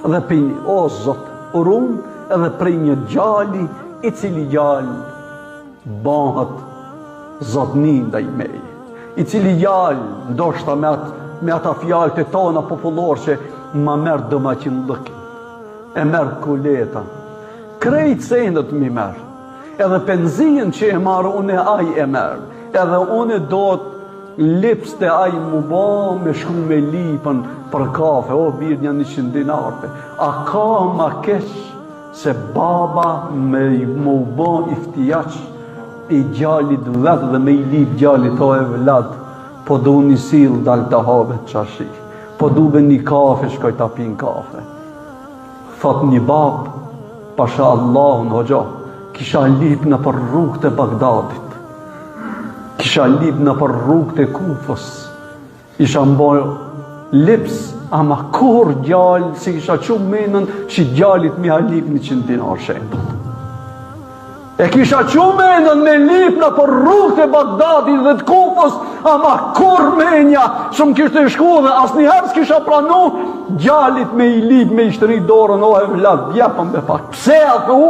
Dhe për o Zot, urun edhe prej një gjali i cili gjali bëhet zotni ndaj meje, i cili gjali ndoshta me ata fjalët e tona popullore që ma merë domaqindëkin, e merë kuleta, krejt sendet mi merë, edhe penzien që e marë une aj e merë, edhe une do të lips të aj mu ba me shku me lipën për kafe, o birë një 100 dinarpe. A ka ma kesh se baba me mu ba iftijaq i gjallit vetë dhe me i lip gjallit o e vlad, po du një sil dal të habet qashi, po du be një kafe shkoj të apin kafe. Thot një bab, pasha Allahun hoxha, kisha lip në për rrugë të Bagdadit, kisha lip në për rrugë të Kufës, isha mboj lips, ama kur gjallë, si kisha qumë menën që gjallit mi ha lip 100 dinar shembë. E kisha qumë menën me lip në për rrugë të Bagdadit dhe të Kufës, ama kur menja, shumë kishte shku dhe asë njëherë s'kisha pranu, gjallit me i lip, me i shtëri dorën, o e vlad, jepëm be pak. Pse a thu?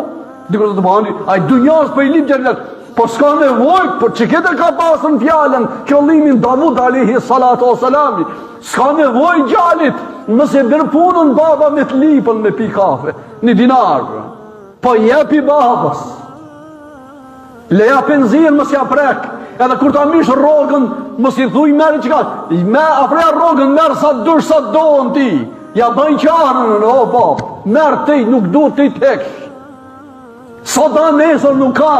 Dikur të bani, a i dunjas për i lip gjallit, po s'ka nevoj, por që këtë ka pasën fjallën, qëllimin Davud alayhi salatu o salami, s'ka nevoj gjallit, mëse bërë punën baba me të lipën me pi kafe, 1 dinar, po jepi babas, leja penzin mësë ja prek, edhe kur ta mish rogën, mësë i thuj meri që ka, me afreja rogën, merë sa dush sa doën ti, ja bëjnë qarën, o bab, merë ti, nuk du ti teksh, sa da nesër nuk ka,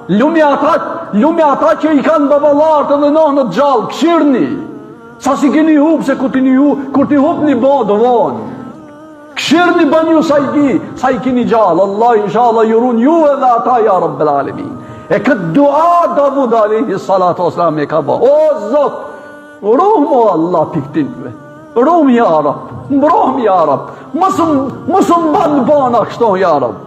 lumi ata që i kanë babalartë dhe nonët gjallë, këshirni, sa si keni hupë se kur ti hupë një bodë vonë, këshirni bën ju sa i keni gjallë, Allah inshallah jurun ju edhe ata ja Rabbel Alemin. E këtë dua Davud alayhi salatu o salam e ka ba, o Zot, ruhmo Allah piktinve, ruhmë ja Rab, mbrohmë ja Rab, mësëm banë bana kështon ja Rab,